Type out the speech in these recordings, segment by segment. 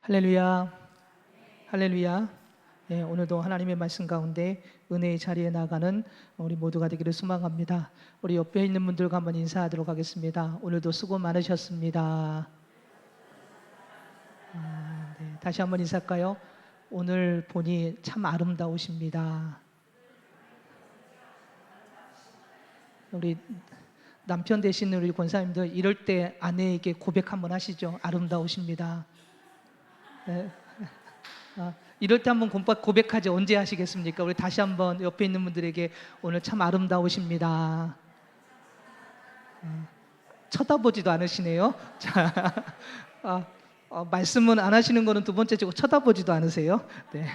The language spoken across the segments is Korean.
할렐루야, 할렐루야. 네, 오늘도 하나님의 말씀 가운데 은혜의 자리에 나가는 우리 모두가 되기를 소망합니다. 우리 옆에 있는 분들과 한번 인사하도록 하겠습니다. 오늘도 수고 많으셨습니다. 네, 다시 한번 인사할까요? 오늘 보니 참 아름다우십니다. 우리 남편 되시는 우리 권사님들 이럴 때 아내에게 고백 한번 하시죠. 아름다우십니다. 네. 이럴 때 한번 고백하죠. 언제 하시겠습니까? 우리 다시 한번 옆에 있는 분들에게 오늘 참 아름다우십니다. 쳐다보지도 않으시네요. 자, 말씀은 안 하시는 거는 두 번째고 쳐다보지도 않으세요. 네.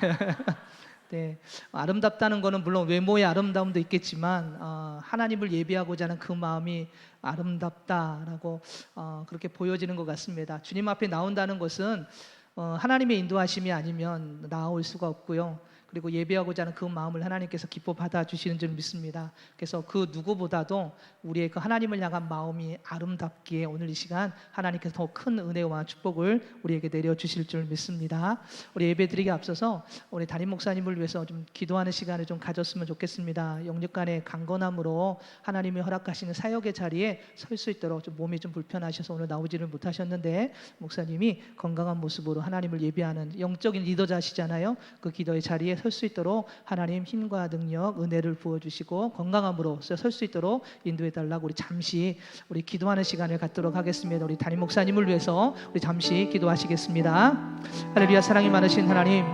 네, 아름답다는 거는 물론 외모의 아름다움도 있겠지만 하나님을 예배하고자 하는 그 마음이 아름답다라고 그렇게 보여지는 것 같습니다. 주님 앞에 나온다는 것은 하나님의 인도하심이 아니면 나올 수가 없고요. 그리고 예배하고자 하는 그 마음을 하나님께서 기뻐 받아주시는 줄 믿습니다. 그래서 그 누구보다도 우리의 그 하나님을 향한 마음이 아름답기에 오늘 이 시간 하나님께서 더 큰 은혜와 축복을 우리에게 내려주실 줄 믿습니다. 우리 예배드리기 앞서서 우리 담임 목사님을 위해서 좀 기도하는 시간을 좀 가졌으면 좋겠습니다. 영육간의 강건함으로 하나님이 허락하시는 사역의 자리에 설 수 있도록 좀 몸이 좀 불편하셔서 오늘 나오지를 못하셨는데 목사님이 건강한 모습으로 하나님을 예배하는 영적인 리더자시잖아요. 그 기도의 자리에 설 수 있도록 하나님 힘과 능력, 은혜를 부어주시고 건강함으로 설 수 있도록 인도해달라고 우리 잠시 우리 기도하는 시간을 갖도록 하겠습니다. 우리 담임 목사님을 위해서 우리 잠시 기도하시겠습니다. 할렐루야. 사랑이 많으신 하나님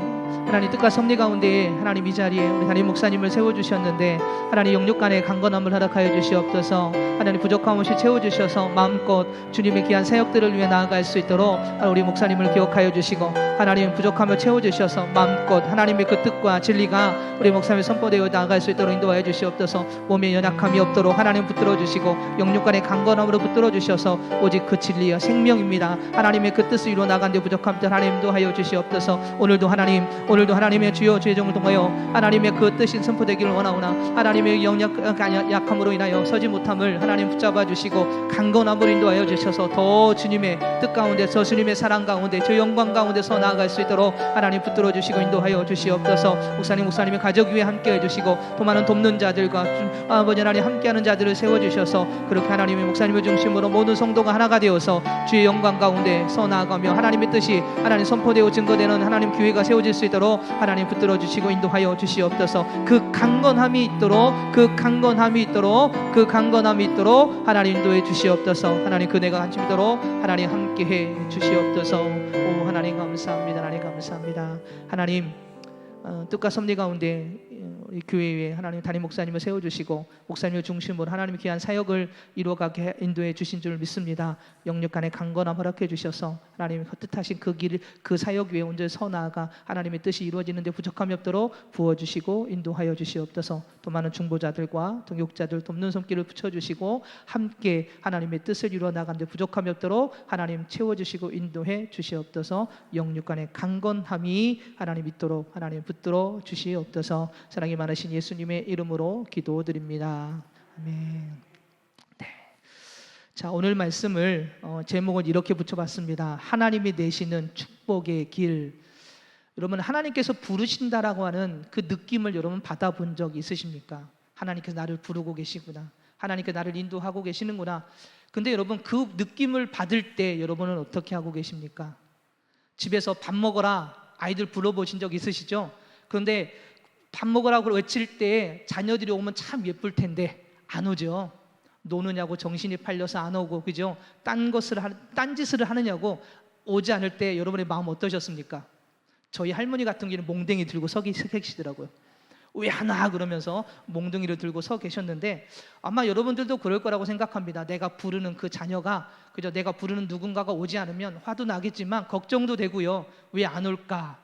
뜻과 섭리 가운데 하나님 이 자리에 우리 담임 목사님을 세워주셨는데 하나님 영육간의 강건함을 허락하여 주시옵소서. 하나님 부족함 없이 채워주셔서 마음껏 주님의 귀한 사역들을 위해 나아갈 수 있도록 우리 목사님을 기억하여 주시고 하나님 부족함을 채워주셔서 마음껏 하나님의 그 뜻과 진리가 우리 목사님의 선포되어 나아갈 수 있도록 인도하여 주시옵소서. 몸에 연약함이 없도록 하나님 붙들어 주시고 영육간의 강건함으로 붙들어 주셔서 오직 그 진리와 생명입니다. 하나님의 그 뜻을 이루어 나가는데 부족함 때 하나님 인도하여 주시옵소서. 오늘도 하나님의 주여 주의 종을 통하여 하나님의 그 뜻이 선포되기를 원하오나 하나님의 약함으로 인하여 서지 못함을 하나님 붙잡아 주시고 강건함으로 인도하여 주셔서 더 주님의 뜻 가운데서 주님의 사랑 가운데 저 영광 가운데서 나아갈 수 있도록 하나님 붙들어 주시고 인도하여 주시옵소서. 목사님의 가족 위에 함께해 주시고 또 많은 돕는 자들과 아버지 하나님 함께하는 자들을 세워주셔서 그렇게 하나님의 목사님을 중심으로 모든 성도가 하나가 되어서 주의 영광 가운데 서 나아가며 하나님의 뜻이 하나님 선포되어 증거되는 하나님 교회가 세워질 수 있도록 하나님 붙들어 주시고 인도하여 주시옵소서. 그 강건함이 있도록 하나님 인도해 주시옵소서. 하나님 그네가 한심도록 하나님 함께해 주시옵소서. 오 하나님 감사합니다. 하나님 감사합니다. 하나님 뜻과 섭리 가운데 우리 교회에 하나님 담임 목사님을 세워주시고 목사님을 중심으로 하나님의 귀한 사역을 이루어가게 인도해 주신 줄 믿습니다. 영육간의 강건함 허락해 주셔서 하나님의 뜻하신 그 길, 그 사역 위에 온전히 서 나아가 하나님의 뜻이 이루어지는데 부족함이 없도록 부어주시고 인도하여 주시옵소서. 또 많은 중보자들과 동역자들 돕는 손길을 붙여주시고 함께 하나님의 뜻을 이루어 나가는데 부족함이 없도록 하나님 채워주시고 인도해 주시옵소서. 영육간의 강건함이 하나님 있도록 하나님 붙들어 주시옵소서. 사랑이 많으신 예수님의 이름으로 기도드립니다. 아멘. 네. 자, 오늘 말씀을 제목을 이렇게 붙여봤습니다. 하나님이 내시는 축복의 길. 여러분 하나님께서 부르신다라고 하는 그 느낌을 여러분 받아본 적 있으십니까? 하나님께서 나를 부르고 계시구나. 하나님께서 나를 인도하고 계시는구나. 근데 여러분 그 느낌을 받을 때 여러분은 어떻게 하고 계십니까? 집에서 밥 먹어라 아이들 불러보신 적 있으시죠? 그런데 밥 먹으라고 외칠 때 자녀들이 오면 참 예쁠 텐데 안 오죠. 노느냐고 정신이 팔려서 안 오고, 그죠? 딴 짓을 하느냐고 오지 않을 때 여러분의 마음 어떠셨습니까? 저희 할머니 같은 경우는 몽댕이 들고 서 계시더라고요. 왜 안 와? 그러면서 몽둥이를 들고 서 계셨는데 아마 여러분들도 그럴 거라고 생각합니다. 내가 부르는 그 자녀가, 그죠? 내가 부르는 누군가가 오지 않으면 화도 나겠지만 걱정도 되고요. 왜 안 올까?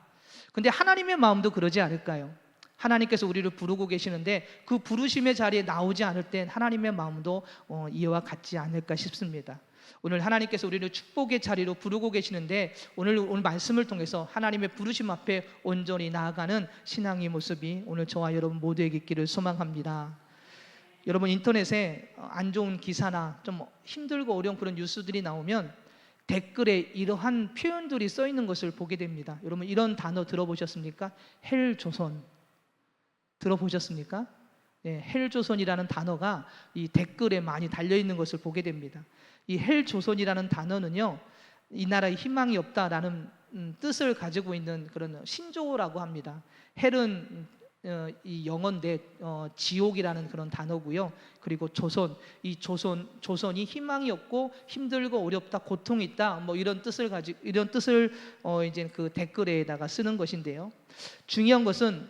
근데 하나님의 마음도 그러지 않을까요? 하나님께서 우리를 부르고 계시는데 그 부르심의 자리에 나오지 않을 땐 하나님의 마음도 이와 같지 않을까 싶습니다. 오늘 하나님께서 우리를 축복의 자리로 부르고 계시는데 오늘 말씀을 통해서 하나님의 부르심 앞에 온전히 나아가는 신앙의 모습이 오늘 저와 여러분 모두에게 있기를 소망합니다. 여러분 인터넷에 안 좋은 기사나 좀 힘들고 어려운 그런 뉴스들이 나오면 댓글에 이러한 표현들이 써 있는 것을 보게 됩니다. 여러분 이런 단어 들어보셨습니까? 헬조선 들어보셨습니까? 네, 헬조선이라는 단어가 이 댓글에 많이 달려 있는 것을 보게 됩니다. 이 헬조선이라는 단어는요, 이 나라에 희망이 없다라는 뜻을 가지고 있는 그런 신조어라고 합니다. 헬은 이 영어인데 지옥이라는 그런 단어고요. 그리고 조선, 이 조선이 희망이 없고 힘들고 어렵다, 고통이 있다, 뭐 이런 뜻을 이제 그 댓글에다가 쓰는 것인데요. 중요한 것은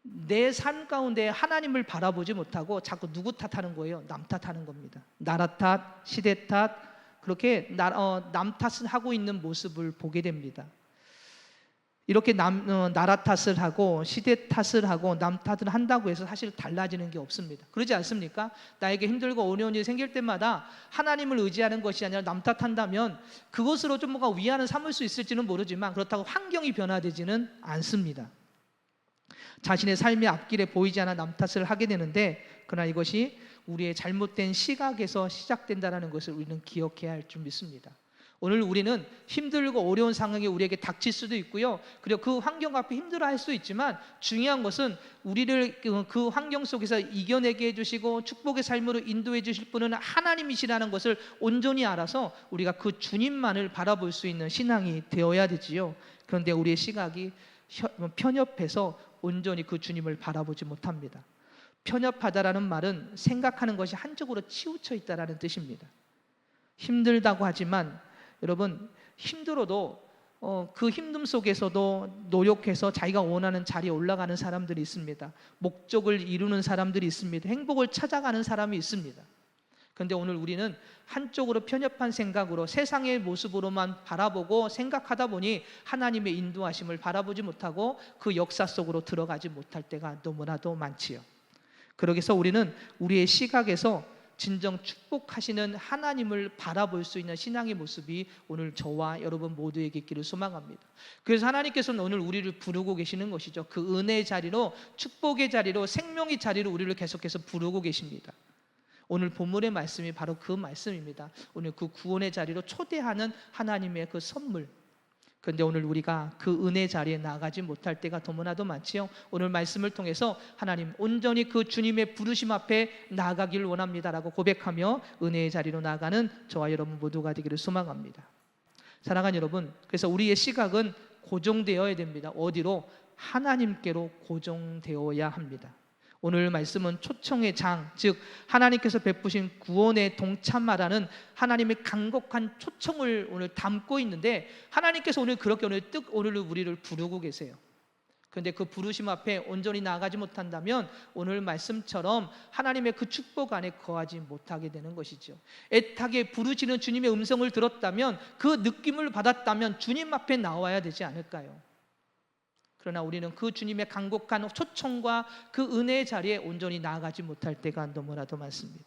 내 삶 가운데 하나님을 바라보지 못하고 자꾸 누구 탓하는 거예요? 남 탓하는 겁니다. 나라 탓, 시대 탓, 그렇게 남 탓을 하고 있는 모습을 보게 됩니다. 이렇게 나라 탓을 하고 시대 탓을 하고 남 탓을 한다고 해서 사실 달라지는 게 없습니다. 그러지 않습니까? 나에게 힘들고 어려운 일이 생길 때마다 하나님을 의지하는 것이 아니라 남 탓한다면 그것으로 좀 뭔가 위안을 삼을 수 있을지는 모르지만 그렇다고 환경이 변화되지는 않습니다. 자신의 삶의 앞길에 보이지 않아 남 탓을 하게 되는데, 그러나 이것이 우리의 잘못된 시각에서 시작된다는 것을 우리는 기억해야 할 줄 믿습니다. 오늘 우리는 힘들고 어려운 상황이 우리에게 닥칠 수도 있고요, 그리고 그 환경 앞에 힘들어할 수 있지만 중요한 것은 우리를 그 환경 속에서 이겨내게 해주시고 축복의 삶으로 인도해 주실 분은 하나님이시라는 것을 온전히 알아서 우리가 그 주님만을 바라볼 수 있는 신앙이 되어야 되지요. 그런데 우리의 시각이 편협해서 온전히 그 주님을 바라보지 못합니다. 편협하다라는 말은 생각하는 것이 한쪽으로 치우쳐 있다라는 뜻입니다. 힘들다고 하지만 여러분 힘들어도 그 힘듦 속에서도 노력해서 자기가 원하는 자리에 올라가는 사람들이 있습니다. 목적을 이루는 사람들이 있습니다. 행복을 찾아가는 사람이 있습니다. 그런데 오늘 우리는 한쪽으로 편협한 생각으로 세상의 모습으로만 바라보고 생각하다 보니 하나님의 인도하심을 바라보지 못하고 그 역사 속으로 들어가지 못할 때가 너무나도 많지요. 그러기서 우리는 우리의 시각에서 진정 축복하시는 하나님을 바라볼 수 있는 신앙의 모습이 오늘 저와 여러분 모두에게 있기를 소망합니다. 그래서 하나님께서는 오늘 우리를 부르고 계시는 것이죠. 그 은혜의 자리로, 축복의 자리로, 생명의 자리로 우리를 계속해서 부르고 계십니다. 오늘 본문의 말씀이 바로 그 말씀입니다. 오늘 그 구원의 자리로 초대하는 하나님의 그 선물. 그런데 오늘 우리가 그 은혜 자리에 나가지 못할 때가 너무나도 많지요. 오늘 말씀을 통해서 하나님 온전히 그 주님의 부르심 앞에 나아가길 원합니다라고 고백하며 은혜의 자리로 나아가는 저와 여러분 모두가 되기를 소망합니다. 사랑하는 여러분, 그래서 우리의 시각은 고정되어야 됩니다. 어디로? 하나님께로 고정되어야 합니다. 오늘 말씀은 초청의 장, 즉 하나님께서 베푸신 구원에 동참하라는 하나님의 간곡한 초청을 오늘 담고 있는데, 하나님께서 오늘 그렇게 오늘 우리를 부르고 계세요. 그런데 그 부르심 앞에 온전히 나아가지 못한다면 오늘 말씀처럼 하나님의 그 축복 안에 거하지 못하게 되는 것이죠. 애타게 부르시는 주님의 음성을 들었다면, 그 느낌을 받았다면 주님 앞에 나와야 되지 않을까요? 그러나 우리는 그 주님의 간곡한 초청과 그 은혜의 자리에 온전히 나아가지 못할 때가 너무나도 많습니다.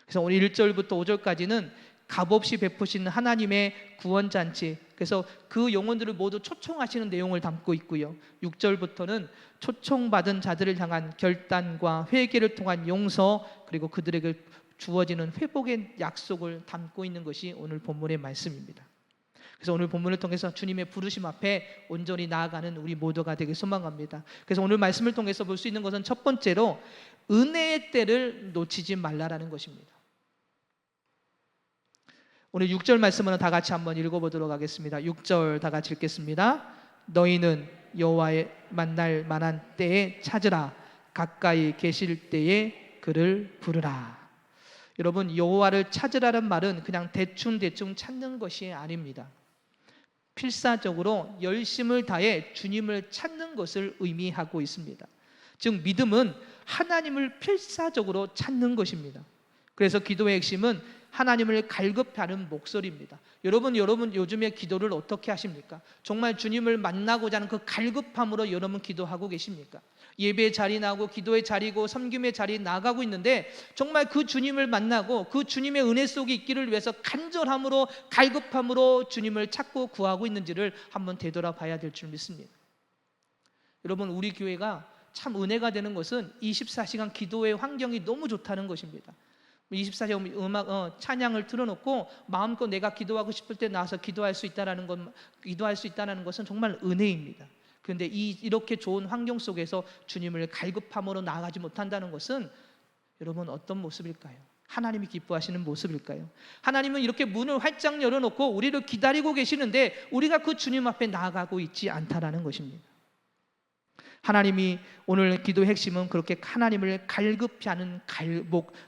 그래서 오늘 1절부터 5절까지는 값없이 베푸시는 하나님의 구원잔치, 그래서 그 영혼들을 모두 초청하시는 내용을 담고 있고요, 6절부터는 초청받은 자들을 향한 결단과 회개를 통한 용서, 그리고 그들에게 주어지는 회복의 약속을 담고 있는 것이 오늘 본문의 말씀입니다. 그래서 오늘 본문을 통해서 주님의 부르심 앞에 온전히 나아가는 우리 모두가 되길 소망합니다. 그래서 오늘 말씀을 통해서 볼 수 있는 것은 첫 번째로 은혜의 때를 놓치지 말라라는 것입니다. 오늘 6절 말씀은 다 같이 한번 읽어보도록 하겠습니다. 6절 다 같이 읽겠습니다. 너희는 여호와의 만날 만한 때에 찾으라. 가까이 계실 때에 그를 부르라. 여러분, 여호와를 찾으라는 말은 그냥 대충 찾는 것이 아닙니다. 필사적으로 열심을 다해 주님을 찾는 것을 의미하고 있습니다. 즉 믿음은 하나님을 필사적으로 찾는 것입니다. 그래서 기도의 핵심은 하나님을 갈급하는 목소리입니다. 여러분 요즘에 기도를 어떻게 하십니까? 정말 주님을 만나고자 하는 그 갈급함으로 여러분 기도하고 계십니까? 예배의 자리 나가고 기도의 자리고 섬김의 자리 나가고 있는데 정말 그 주님을 만나고 그 주님의 은혜 속에 있기를 위해서 간절함으로 갈급함으로 주님을 찾고 구하고 있는지를 한번 되돌아봐야 될 줄 믿습니다. 여러분, 우리 교회가 참 은혜가 되는 것은 24시간 기도의 환경이 너무 좋다는 것입니다. 24시간 음악 찬양을 틀어놓고 마음껏 내가 기도하고 싶을 때 나와서 기도할 수 있다라는 것은 정말 은혜입니다. 그런데 이렇게 좋은 환경 속에서 주님을 갈급함으로 나아가지 못한다는 것은 여러분 어떤 모습일까요? 하나님이 기뻐하시는 모습일까요? 하나님은 이렇게 문을 활짝 열어놓고 우리를 기다리고 계시는데 우리가 그 주님 앞에 나아가고 있지 않다라는 것입니다. 하나님이 오늘 기도의 핵심은 그렇게 하나님을 갈급히 하는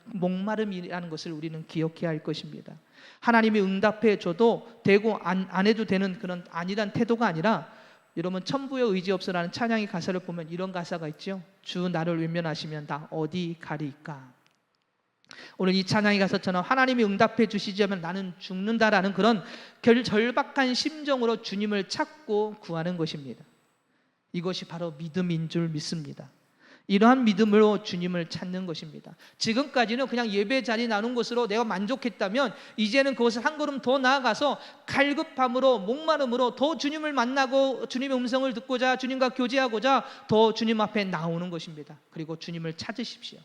목마름이라는 것을 우리는 기억해야 할 것입니다. 하나님이 응답해 줘도 되고 안 해도 되는 그런 아니란 태도가 아니라, 여러분 천부의 의지 없어라는 찬양의 가사를 보면 이런 가사가 있죠. 주 나를 외면하시면 나 어디 가리까. 오늘 이 찬양의 가사처럼 하나님이 응답해 주시지 않으면 나는 죽는다라는 그런 절박한 심정으로 주님을 찾고 구하는 것입니다. 이것이 바로 믿음인 줄 믿습니다. 이러한 믿음으로 주님을 찾는 것입니다. 지금까지는 그냥 예배 자리 나눈 것으로 내가 만족했다면 이제는 그것을 한 걸음 더 나아가서 갈급함으로 목마름으로 더 주님을 만나고 주님의 음성을 듣고자 주님과 교제하고자 더 주님 앞에 나오는 것입니다. 그리고 주님을 찾으십시오.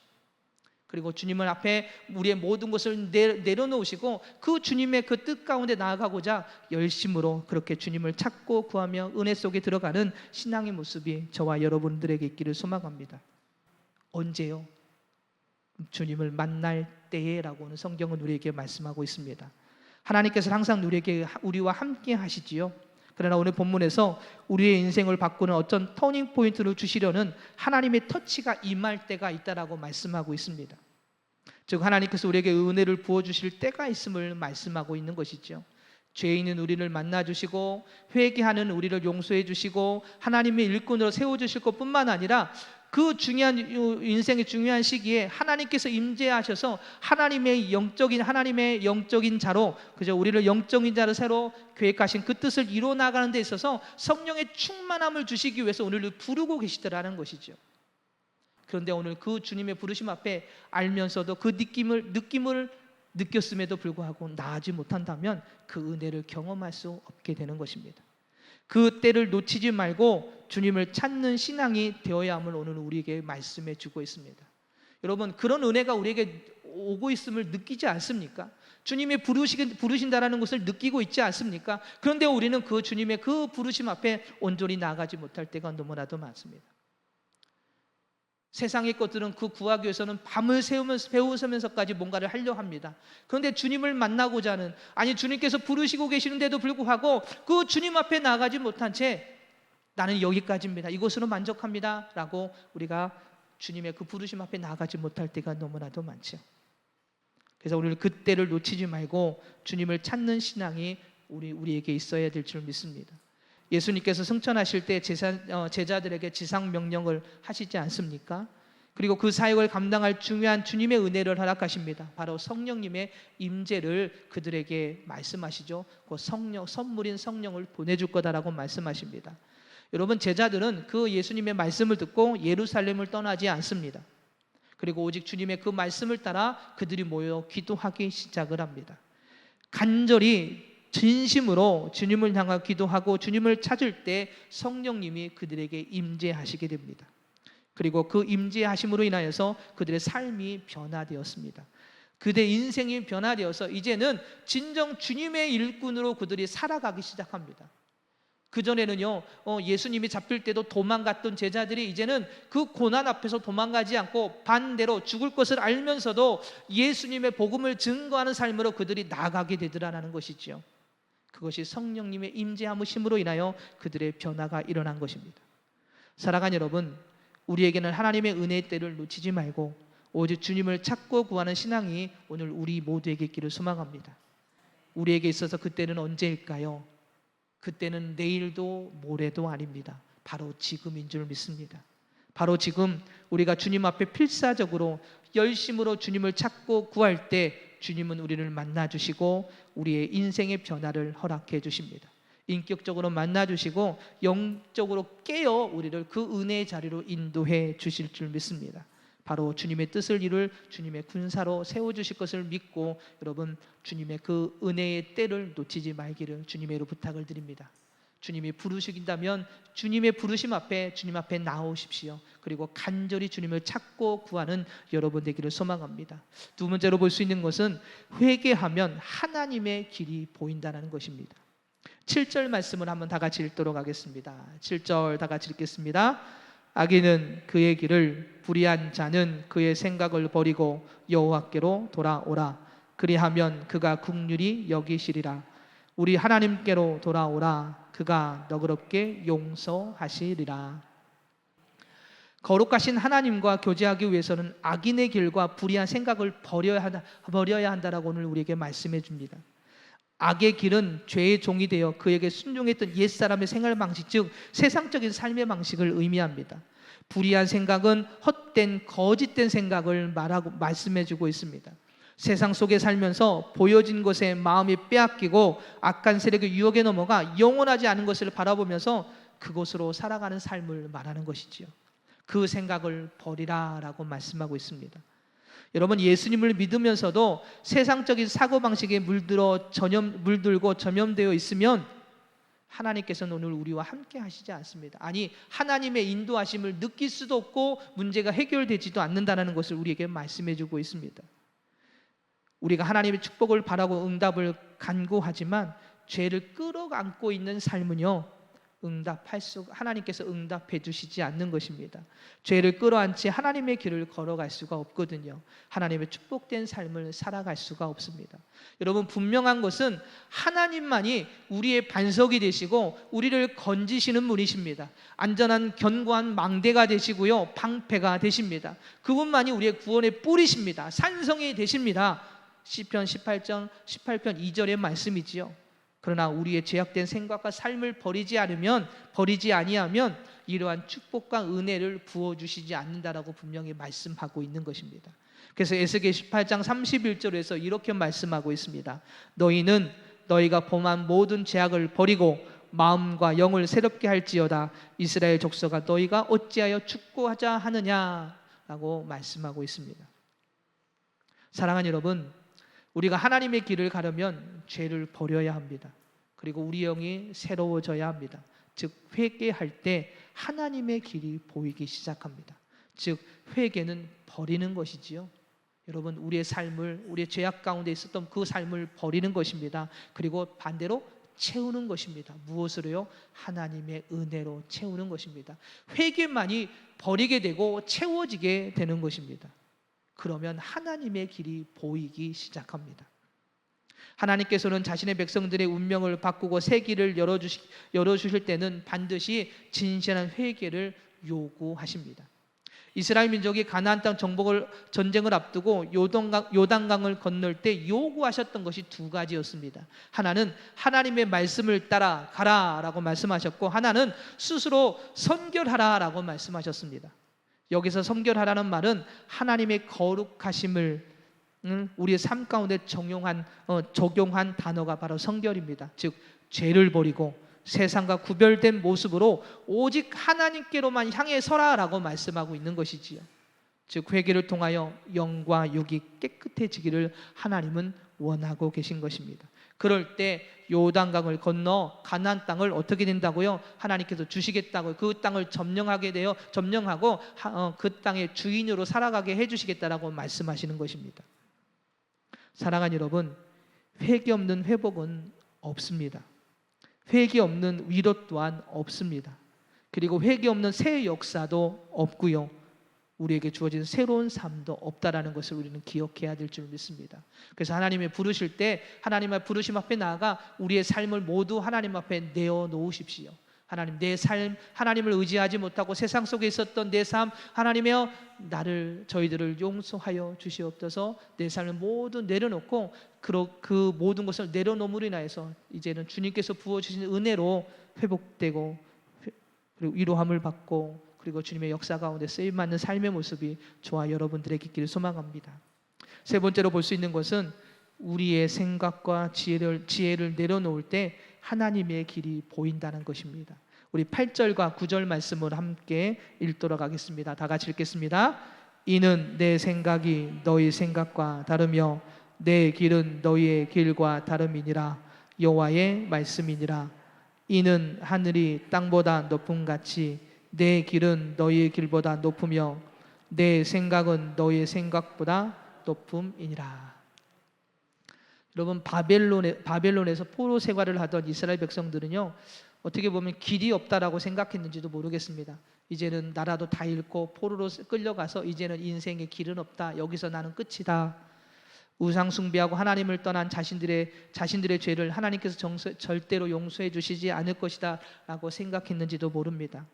그리고 주님을 앞에 우리의 모든 것을 내려놓으시고 그 주님의 그 뜻 가운데 나아가고자 열심으로 그렇게 주님을 찾고 구하며 은혜 속에 들어가는 신앙의 모습이 저와 여러분들에게 있기를 소망합니다. 언제요? 주님을 만날 때에라고는 성경은 우리에게 말씀하고 있습니다. 하나님께서 항상 우리와 함께 하시지요. 그러나 오늘 본문에서 우리의 인생을 바꾸는 어떤 터닝 포인트를 주시려는 하나님의 터치가 임할 때가 있다라고 말씀하고 있습니다. 즉 하나님께서 우리에게 은혜를 부어주실 때가 있음을 말씀하고 있는 것이죠. 죄 있는 우리를 만나주시고 회개하는 우리를 용서해 주시고 하나님의 일꾼으로 세워주실 것뿐만 아니라 그 중요한 인생의 중요한 시기에 하나님께서 임재하셔서 하나님의 영적인 자로 그저 우리를 영적인 자로 새로 계획하신 그 뜻을 이루어 나가는 데 있어서 성령의 충만함을 주시기 위해서 우리를 부르고 계시더라는 것이죠. 그런데 오늘 그 주님의 부르심 앞에 알면서도 그 느낌을 느꼈음에도 불구하고 나아지 못한다면 그 은혜를 경험할 수 없게 되는 것입니다. 그 때를 놓치지 말고 주님을 찾는 신앙이 되어야 함을 오늘 우리에게 말씀해 주고 있습니다. 여러분 그런 은혜가 우리에게 오고 있음을 느끼지 않습니까? 주님이 부르신다라는 것을 느끼고 있지 않습니까? 그런데 우리는 그 주님의 그 부르심 앞에 온전히 나아가지 못할 때가 너무나도 많습니다. 세상의 것들은 그 구하기 위해서는 밤을 배우면서까지 뭔가를 하려 합니다. 그런데 주님을 만나고자 하는, 아니 주님께서 부르시고 계시는데도 불구하고 그 주님 앞에 나가지 못한 채 나는 여기까지입니다, 이것으로 만족합니다 라고 우리가 주님의 그 부르심 앞에 나가지 못할 때가 너무나도 많죠. 그래서 우리는 그때를 놓치지 말고 주님을 찾는 신앙이 우리에게 있어야 될 줄 믿습니다. 예수님께서 승천하실 때 제자들에게 지상 명령을 하시지 않습니까? 그리고 그 사역을 감당할 중요한 주님의 은혜를 허락하십니다. 바로 성령님의 임재를 그들에게 말씀하시죠. 그 선물인 성령을 보내줄 거다라고 말씀하십니다. 여러분 제자들은 그 예수님의 말씀을 듣고 예루살렘을 떠나지 않습니다. 그리고 오직 주님의 그 말씀을 따라 그들이 모여 기도하기 시작을 합니다. 간절히 진심으로 주님을 향하여 기도하고 주님을 찾을 때 성령님이 그들에게 임재하시게 됩니다. 그리고 그 임재하심으로 인하여서 그들의 삶이 변화되었습니다. 그들의 인생이 변화되어서 이제는 진정 주님의 일꾼으로 그들이 살아가기 시작합니다. 그전에는요 예수님이 잡힐 때도 도망갔던 제자들이 이제는 그 고난 앞에서 도망가지 않고 반대로 죽을 것을 알면서도 예수님의 복음을 증거하는 삶으로 그들이 나아가게 되더라는 것이죠. 그것이 성령님의 임재하심으로 인하여 그들의 변화가 일어난 것입니다. 사랑하는 여러분, 우리에게는 하나님의 은혜의 때를 놓치지 말고 오직 주님을 찾고 구하는 신앙이 오늘 우리 모두에게 있기를 소망합니다. 우리에게 있어서 그때는 언제일까요? 그때는 내일도 모레도 아닙니다. 바로 지금인 줄 믿습니다. 바로 지금 우리가 주님 앞에 필사적으로 열심으로 주님을 찾고 구할 때 주님은 우리를 만나주시고 우리의 인생의 변화를 허락해 주십니다. 인격적으로 만나주시고 영적으로 깨어 우리를 그 은혜의 자리로 인도해 주실 줄 믿습니다. 바로 주님의 뜻을 이룰 주님의 군사로 세워주실 것을 믿고 여러분 주님의 그 은혜의 때를 놓치지 말기를 주님의로 부탁을 드립니다. 주님이 부르신다면 주님의 부르심 앞에, 주님 앞에 나오십시오. 그리고 간절히 주님을 찾고 구하는 여러분 되기를 소망합니다. 두 번째로 볼 수 있는 것은 회개하면 하나님의 길이 보인다는 것입니다. 7절 말씀을 한번 다 같이 읽도록 하겠습니다. 7절 다 같이 읽겠습니다. 악인은 그의 길을, 불의한 자는 그의 생각을 버리고 여호와께로 돌아오라. 그리하면 그가 긍휼히 여기시리라. 우리 하나님께로 돌아오라. 그가 너그럽게 용서하시리라. 거룩하신 하나님과 교제하기 위해서는 악인의 길과 불의한 생각을 버려야 한다라고 오늘 우리에게 말씀해 줍니다. 악의 길은 죄의 종이 되어 그에게 순종했던 옛사람의 생활 방식, 즉 세상적인 삶의 방식을 의미합니다. 불의한 생각은 헛된 거짓된 생각을 말씀해주고 있습니다. 세상 속에 살면서 보여진 것에 마음이 빼앗기고 악한 세력의 유혹에 넘어가 영원하지 않은 것을 바라보면서 그곳으로 살아가는 삶을 말하는 것이지요. 그 생각을 버리라라고 말씀하고 있습니다. 여러분, 예수님을 믿으면서도 세상적인 사고방식에 물들고 전염되어 있으면 하나님께서는 오늘 우리와 함께 하시지 않습니다. 아니, 하나님의 인도하심을 느낄 수도 없고 문제가 해결되지도 않는다는 것을 우리에게 말씀해 주고 있습니다. 우리가 하나님의 축복을 바라고 응답을 간구하지만 죄를 끌어안고 있는 삶은요, 하나님께서 응답해 주시지 않는 것입니다. 죄를 끌어안지 하나님의 길을 걸어갈 수가 없거든요. 하나님의 축복된 삶을 살아갈 수가 없습니다. 여러분, 분명한 것은 하나님만이 우리의 반석이 되시고 우리를 건지시는 분이십니다. 안전한 견고한 망대가 되시고요, 방패가 되십니다. 그분만이 우리의 구원의 뿌리십니다. 산성이 되십니다. 시편 18편 2절의 말씀이지요. 그러나 우리의 죄악된 생각과 삶을 버리지 아니하면 이러한 축복과 은혜를 부어주시지 않는다라고 분명히 말씀하고 있는 것입니다. 그래서 에스겔 18장 31절에서 이렇게 말씀하고 있습니다. 너희는 너희가 범한 모든 죄악을 버리고 마음과 영을 새롭게 할지어다. 이스라엘 족속아, 너희가 어찌하여 축구하자 하느냐라고 말씀하고 있습니다. 사랑하는 여러분, 우리가 하나님의 길을 가려면 죄를 버려야 합니다. 그리고 우리 영이 새로워져야 합니다. 즉, 회개할 때 하나님의 길이 보이기 시작합니다. 즉, 회개는 버리는 것이지요. 여러분, 우리의 죄악 가운데 있었던 그 삶을 버리는 것입니다. 그리고 반대로 채우는 것입니다. 무엇으로요? 하나님의 은혜로 채우는 것입니다. 회개만이 버리게 되고 채워지게 되는 것입니다. 그러면 하나님의 길이 보이기 시작합니다. 하나님께서는 자신의 백성들의 운명을 바꾸고 새 길을 열어주실 때는 반드시 진실한 회개를 요구하십니다. 이스라엘 민족이 가나안 땅 전쟁을 앞두고 요단강을 건널 때 요구하셨던 것이 두 가지였습니다. 하나는 하나님의 말씀을 따라 가라라고 말씀하셨고, 하나는 스스로 선결하라라고 말씀하셨습니다. 여기서 선결하라는 말은 하나님의 거룩하심을 우리의 삶 가운데 적용한 단어가 바로 선결입니다. 즉, 죄를 버리고 세상과 구별된 모습으로 오직 하나님께로만 향해 서라라고 말씀하고 있는 것이지요. 즉, 회개를 통하여 영과 육이 깨끗해지기를 하나님은 원하고 계신 것입니다. 그럴 때 요단강을 건너 가나안 땅을 어떻게 된다고요? 하나님께서 주시겠다고, 그 땅을 점령하고 그 땅의 주인으로 살아가게 해주시겠다라고 말씀하시는 것입니다. 사랑하는 여러분, 회개 없는 회복은 없습니다. 회개 없는 위로 또한 없습니다. 그리고 회개 없는 새 역사도 없고요, 우리에게 주어진 새로운 삶도 없다라는 것을 우리는 기억해야 될 줄 믿습니다. 그래서 하나님이 부르실 때 하나님의 부르심 앞에 나아가 우리의 삶을 모두 하나님 앞에 내어놓으십시오. 하나님, 내 삶, 하나님을 의지하지 못하고 세상 속에 있었던 내 삶, 하나님이여 저희들을 용서하여 주시옵소서. 내 삶을 모두 내려놓고 그 모든 것을 내려놓음으로 인하여서 이제는 주님께서 부어주신 은혜로 회복되고 그리고 위로함을 받고 그리고 주님의 역사 가운데 쓰임받는 삶의 모습이 저와 여러분들에게 있기를 소망합니다. 세 번째로 볼 수 있는 것은 우리의 생각과 지혜를 내려놓을 때 하나님의 길이 보인다는 것입니다. 우리 8절과 9절 말씀을 함께 읽도록 하겠습니다. 다 같이 읽겠습니다. 이는 내 생각이 너희 생각과 다르며 내 길은 너희의 길과 다름이니라. 여호와의 말씀이니라. 이는 하늘이 땅보다 높음 같이 내 길은 너희의 길보다 높으며 내 생각은 너희의 생각보다 높음이니라. 여러분, 바벨론에서 포로 생활을 하던 이스라엘 백성들은요, 어떻게 보면 길이 없다라고 생각했는지도 모르겠습니다. 이제는 나라도 다 잃고 포로로 끌려가서 이제는 인생의 길은 없다. 여기서 나는 끝이다. 우상 숭배하고 하나님을 떠난 자신들의 죄를 하나님께서 절대로 용서해 주시지 않을 것이다 라고 생각했는지도 모릅니다.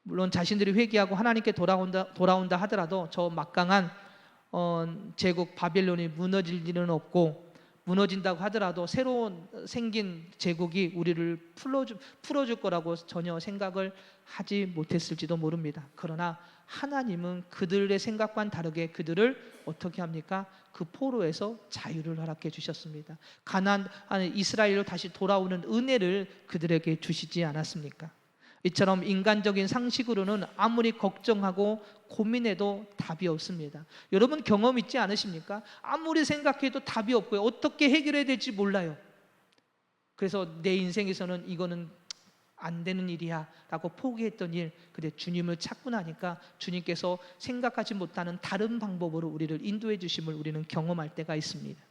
물론 자신들이 회개하고 하나님께 돌아온다 하더라도 저 막강한 제국 바벨론이 무너질 일은 없고, 무너진다고 하더라도 새로운 생긴 제국이 우리를 풀어줄 거라고 전혀 생각을 하지 못했을지도 모릅니다. 그러나 하나님은 그들의 생각과는 다르게 그들을 어떻게 합니까? 그 포로에서 자유를 허락해 주셨습니다. 이스라엘로 다시 돌아오는 은혜를 그들에게 주시지 않았습니까? 이처럼 인간적인 상식으로는 아무리 걱정하고 고민해도 답이 없습니다. 여러분 경험 있지 않으십니까? 아무리 생각해도 답이 없고요. 어떻게 해결해야 될지 몰라요. 그래서 내 인생에서는 이거는 안 되는 일이야 라고 포기했던 일, 근데 주님을 찾고 나니까 주님께서 생각하지 못하는 다른 방법으로 우리를 인도해 주심을 우리는 경험할 때가 있습니다.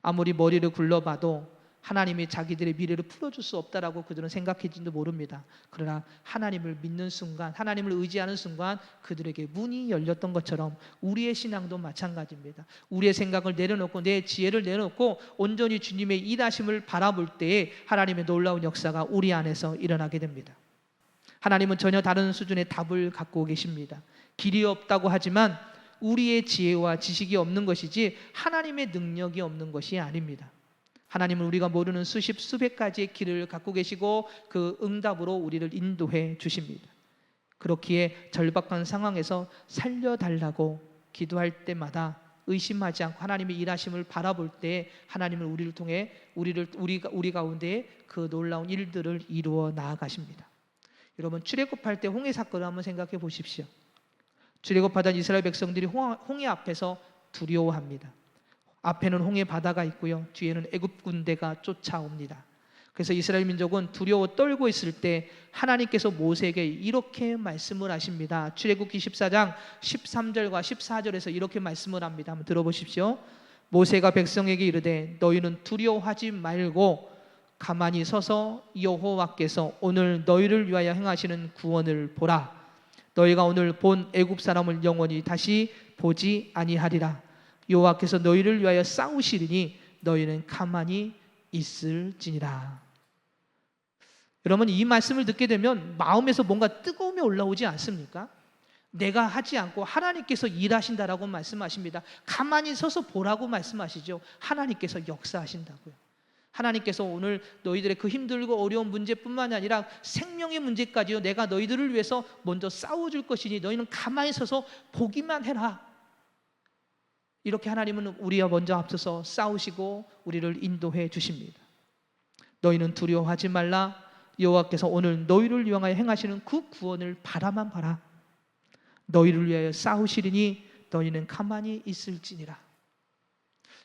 아무리 머리를 굴러봐도 하나님이 자기들의 미래를 풀어줄 수 없다라고 그들은 생각했지도 모릅니다. 그러나 하나님을 믿는 순간, 하나님을 의지하는 순간 그들에게 문이 열렸던 것처럼 우리의 신앙도 마찬가지입니다. 우리의 생각을 내려놓고 내 지혜를 내려놓고 온전히 주님의 일하심을 바라볼 때에 하나님의 놀라운 역사가 우리 안에서 일어나게 됩니다. 하나님은 전혀 다른 수준의 답을 갖고 계십니다. 길이 없다고 하지만 우리의 지혜와 지식이 없는 것이지 하나님의 능력이 없는 것이 아닙니다. 하나님은 우리가 모르는 수백 가지의 길을 갖고 계시고 그 응답으로 우리를 인도해 주십니다. 그렇기에 절박한 상황에서 살려달라고 기도할 때마다 의심하지 않고 하나님의 일하심을 바라볼 때 하나님은 우리를 통해 우리 가운데 그 놀라운 일들을 이루어 나아가십니다. 여러분, 출애굽할 때 홍해 사건을 한번 생각해 보십시오. 출애굽하던 이스라엘 백성들이 홍해 앞에서 두려워합니다. 앞에는 홍해 바다가 있고요, 뒤에는 애굽 군대가 쫓아옵니다. 그래서 이스라엘 민족은 두려워 떨고 있을 때 하나님께서 모세에게 이렇게 말씀을 하십니다. 출애굽기 14장 13절과 14절에서 이렇게 말씀을 합니다. 한번 들어보십시오. 모세가 백성에게 이르되 너희는 두려워하지 말고 가만히 서서 여호와께서 오늘 너희를 위하여 행하시는 구원을 보라. 너희가 오늘 본 애굽 사람을 영원히 다시 보지 아니하리라. 여호와께서 너희를 위하여 싸우시리니 너희는 가만히 있을지니라. 여러분, 이 말씀을 듣게 되면 마음에서 뭔가 뜨거움이 올라오지 않습니까? 내가 하지 않고 하나님께서 일하신다라고 말씀하십니다. 가만히 서서 보라고 말씀하시죠. 하나님께서 역사하신다고요. 하나님께서 오늘 너희들의 그 힘들고 어려운 문제뿐만 아니라 생명의 문제까지요, 내가 너희들을 위해서 먼저 싸워줄 것이니 너희는 가만히 서서 보기만 해라. 이렇게 하나님은 우리와 먼저 앞서서 싸우시고 우리를 인도해 주십니다. 너희는 두려워하지 말라. 여호와께서 오늘 너희를 위하여 행하시는 그 구원을 바라만 봐라. 너희를 위하여 싸우시리니 너희는 가만히 있을지니라.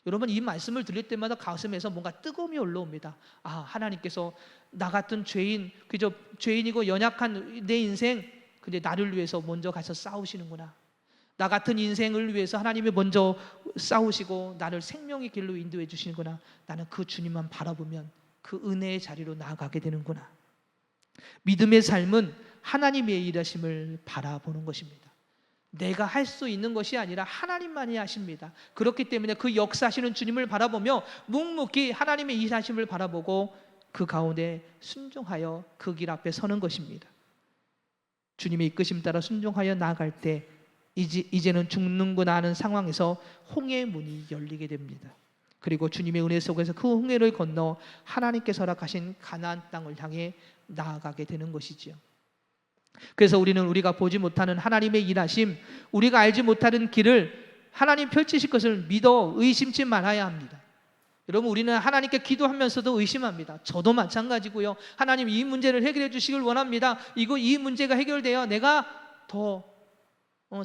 여러분, 이 말씀을 들을 때마다 가슴에서 뭔가 뜨거움이 올라옵니다. 아, 하나님께서 나 같은 그저 죄인이고 연약한 내 인생, 근데 나를 위해서 먼저 가서 싸우시는구나. 나 같은 인생을 위해서 하나님이 먼저 싸우시고 나를 생명의 길로 인도해 주시는구나. 나는 그 주님만 바라보면 그 은혜의 자리로 나아가게 되는구나. 믿음의 삶은 하나님의 일하심을 바라보는 것입니다. 내가 할 수 있는 것이 아니라 하나님만이 하십니다. 그렇기 때문에 그 역사하시는 주님을 바라보며 묵묵히 하나님의 일하심을 바라보고 그 가운데 순종하여 그 길 앞에 서는 것입니다. 주님의 이끄심 따라 순종하여 나아갈 때 이제는 죽는구나 하는 상황에서 홍해의 문이 열리게 됩니다. 그리고 주님의 은혜 속에서 그 홍해를 건너 하나님께서 허락하신 가나안 땅을 향해 나아가게 되는 것이지요. 그래서 우리가 보지 못하는 하나님의 일하심, 우리가 알지 못하는 길을 하나님 펼치실 것을 믿어 의심치 말아야 합니다. 여러분, 우리는 하나님께 기도하면서도 의심합니다. 저도 마찬가지고요. 하나님, 이 문제를 해결해 주시길 원합니다. 이 문제가 해결되어 내가 더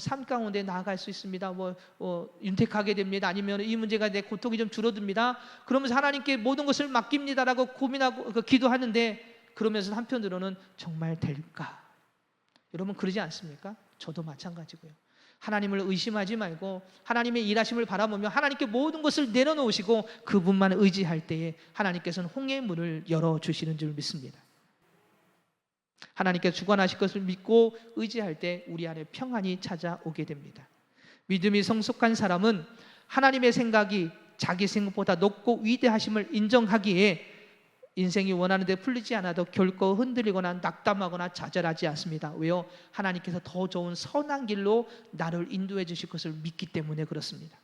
삶 가운데 나아갈 수 있습니다. 윤택하게 됩니다. 아니면 이 문제가 내 고통이 좀 줄어듭니다. 그러면서 하나님께 모든 것을 맡깁니다라고 고민하고 기도하는데 그러면서 한편으로는 정말 될까? 여러분 그러지 않습니까? 저도 마찬가지고요. 하나님을 의심하지 말고 하나님의 일하심을 바라보며 하나님께 모든 것을 내려놓으시고 그분만 의지할 때에 하나님께서는 홍해의 문을 열어주시는 줄 믿습니다. 하나님께 주관하실 것을 믿고 의지할 때 우리 안에 평안이 찾아오게 됩니다. 믿음이 성숙한 사람은 하나님의 생각이 자기 생각보다 높고 위대하심을 인정하기에 인생이 원하는 데 풀리지 않아도 결코 흔들리거나 낙담하거나 좌절하지 않습니다. 왜요? 하나님께서 더 좋은 선한 길로 나를 인도해 주실 것을 믿기 때문에 그렇습니다.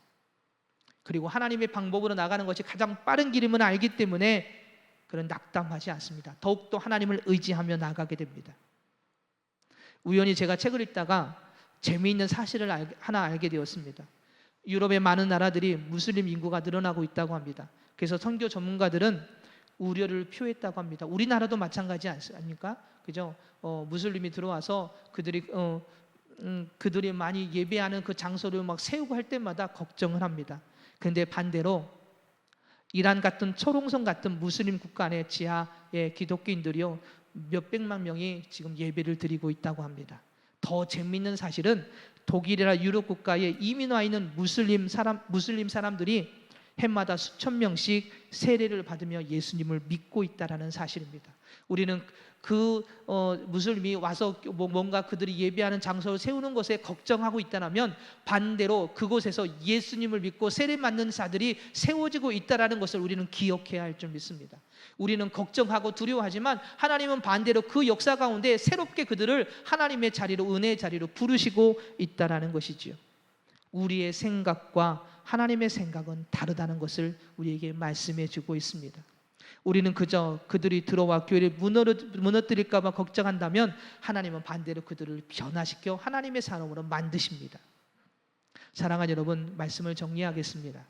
그리고 하나님의 방법으로 나가는 것이 가장 빠른 길임을 알기 때문에 그런 낙담하지 않습니다. 더욱더 하나님을 의지하며 나가게 됩니다. 우연히 제가 책을 읽다가 재미있는 사실을 하나 알게 되었습니다. 유럽의 많은 나라들이 무슬림 인구가 늘어나고 있다고 합니다. 그래서 선교 전문가들은 우려를 표했다고 합니다. 우리나라도 마찬가지 아닙니까? 그죠? 무슬림이 들어와서 그들이 많이 예배하는 그 장소를 막 세우고 할 때마다 걱정을 합니다. 그런데 반대로 이란 같은 초롱성 같은 무슬림 국가 안에 지하의 기독교인들이요 몇백만 명이 지금 예배를 드리고 있다고 합니다. 더 재미있는 사실은 독일이나 유럽 국가에 이민 와 있는 무슬림 사람들이 해마다 수천 명씩 세례를 받으며 예수님을 믿고 있다라는 사실입니다. 우리는 무슬림이 와서 뭔가 그들이 예배하는 장소를 세우는 것에 걱정하고 있다면 반대로 그곳에서 예수님을 믿고 세례 맞는 자들이 세워지고 있다라는 것을 우리는 기억해야 할 줄 믿습니다. 우리는 걱정하고 두려워하지만 하나님은 반대로 그 역사 가운데 새롭게 그들을 하나님의 자리로 은혜의 자리로 부르시고 있다라는 것이지요. 우리의 생각과 하나님의 생각은 다르다는 것을 우리에게 말씀해 주고 있습니다. 우리는 그저 그들이 들어와 교회를 무너뜨릴까 봐 걱정한다면 하나님은 반대로 그들을 변화시켜 하나님의 사람으로 만드십니다. 사랑하는 여러분, 말씀을 정리하겠습니다.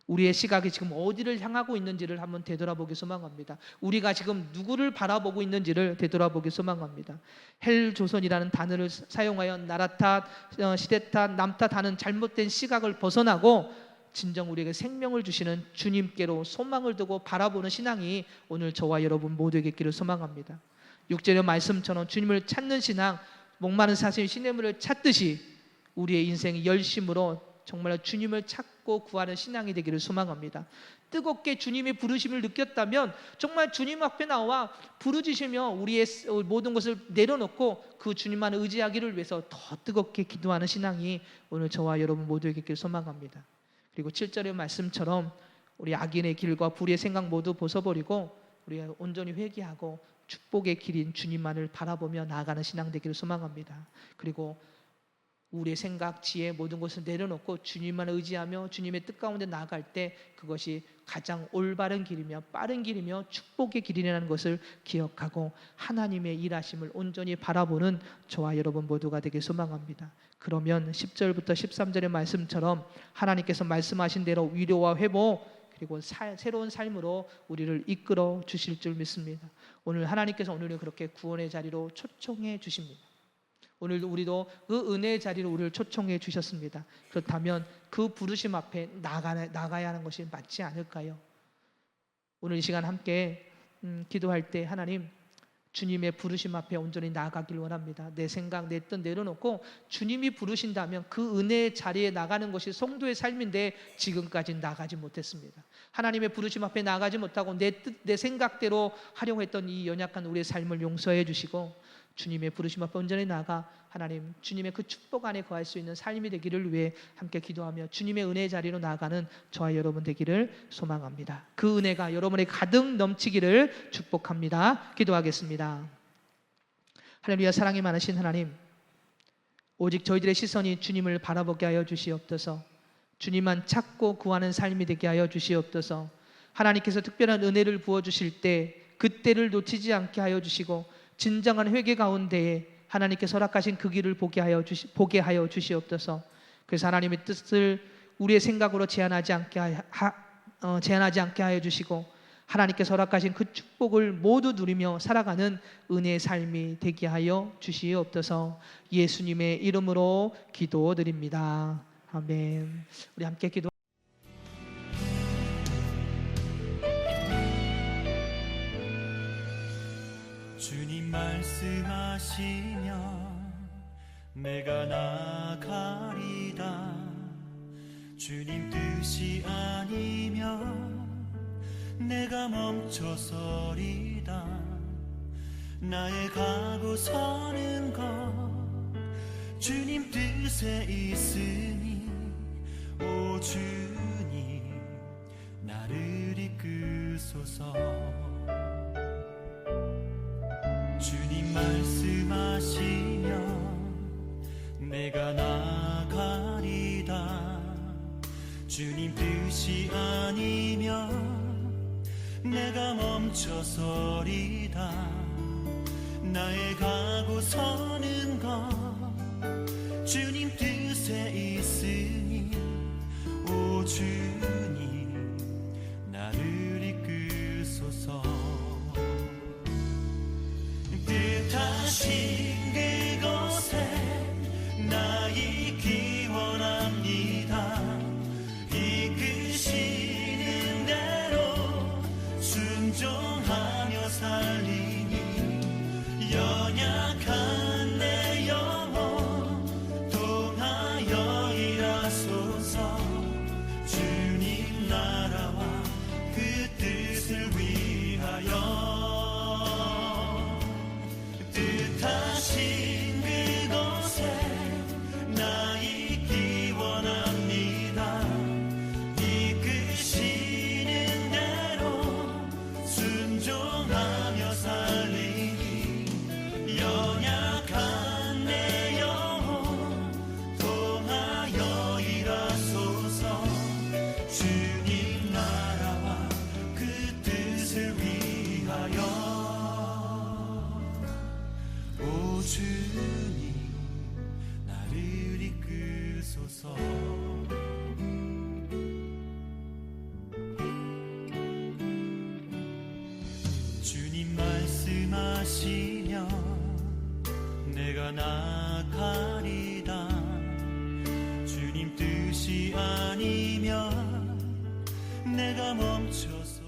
우리의 시각이 지금 어디를 향하고 있는지를 한번 되돌아보기 소망합니다. 우리가 지금 누구를 바라보고 있는지를 되돌아보기 소망합니다. 헬조선이라는 단어를 사용하여 나라 탓, 시대 탓, 남 탓하는 잘못된 시각을 벗어나고 진정 우리에게 생명을 주시는 주님께로 소망을 두고 바라보는 신앙이 오늘 저와 여러분 모두에게 있기를 소망합니다. 6절의 말씀처럼 주님을 찾는 신앙, 목마른 사슴이 시냇물을 찾듯이 우리의 인생이 열심으로 정말 주님을 찾고 구하는 신앙이 되기를 소망합니다. 뜨겁게 주님의 부르심을 느꼈다면 정말 주님 앞에 나와 부르짖으며 우리의 모든 것을 내려놓고 그 주님만 의지하기를 위해서 더 뜨겁게 기도하는 신앙이 오늘 저와 여러분 모두에게 있기를 소망합니다. 그리고 7절의 말씀처럼 우리 악인의 길과 불의의 생각 모두 벗어버리고 우리가 온전히 회개하고 축복의 길인 주님만을 바라보며 나아가는 신앙 되기를 소망합니다. 그리고 우리의 생각, 지혜 모든 것을 내려놓고 주님만 의지하며 주님의 뜻 가운데 나아갈 때 그것이 가장 올바른 길이며 빠른 길이며 축복의 길이라는 것을 기억하고 하나님의 일하심을 온전히 바라보는 저와 여러분 모두가 되길 소망합니다. 그러면 10절부터 13절의 말씀처럼 하나님께서 말씀하신 대로 위로와 회복 그리고 새로운 삶으로 우리를 이끌어 주실 줄 믿습니다. 오늘 하나님께서 오늘은 그렇게 구원의 자리로 초청해 주십니다. 오늘 우리도 그 은혜의 자리로 우리를 초청해 주셨습니다. 그렇다면 그 부르심 앞에 나가야 하는 것이 맞지 않을까요? 오늘 이 시간 함께 기도할 때 하나님 주님의 부르심 앞에 온전히 나아가길 원합니다. 내 생각, 내 뜻 내려놓고 주님이 부르신다면 그 은혜의 자리에 나가는 것이 성도의 삶인데 지금까지 나가지 못했습니다. 하나님의 부르심 앞에 나가지 못하고 내 뜻, 내 생각대로 하려고 했던 이 연약한 우리의 삶을 용서해 주시고 주님의 부르심 앞에 온전히 나가 하나님 주님의 그 축복 안에 거할 수 있는 삶이 되기를 위해 함께 기도하며 주님의 은혜의 자리로 나아가는 저와 여러분 되기를 소망합니다. 그 은혜가 여러분의 가득 넘치기를 축복합니다. 기도하겠습니다. 할렐루야. 사랑이 많으신 하나님, 오직 저희들의 시선이 주님을 바라보게 하여 주시옵소서. 주님만 찾고 구하는 삶이 되게 하여 주시옵소서. 하나님께서 특별한 은혜를 부어주실 때 그때를 놓치지 않게 하여 주시고 진정한 회개 가운데에 하나님께서 허락하신 그 길을 보게 하여 주시옵소서. 그래서 하나님의 뜻을 우리의 생각으로 제한하지 않게 하여 주시고 하나님께서 허락하신 그 축복을 모두 누리며 살아가는 은혜의 삶이 되게 하여 주시옵소서. 예수님의 이름으로 기도드립니다. 아멘. 우리 함께 기도. 말씀하시면 내가 나가리다. 주님 뜻이 아니면 내가 멈춰서리다. 나의 가고 서는 것 주님 뜻에 있으니 오 주님 나를 이끄소서. 주님 말씀하시면 내가 나가리다. 주님 뜻이 아니면 내가 멈춰서리다. 나의 가고 서는 것 주님 뜻에 있으니 오 주님 나를 이끄소서. 뜻하신 그곳에 나 있기 원합니다. 이끄시는 대로 순종하며 살리니 연약한 내 영혼 통하여 일하소서. 주님 나라와 그 뜻을 위하여 뜻하신 그곳에 나 있기 원합니다. 이끄시는 대로 순종하며 살리니 연약한 내 영혼 통하여 일하소서. 주님 나라와 그 뜻을 위하여 오 주님 나를 이끄소서. 주님 말씀하시면 내가 나가리다. 주님 뜻이 아니면 내가 멈춰서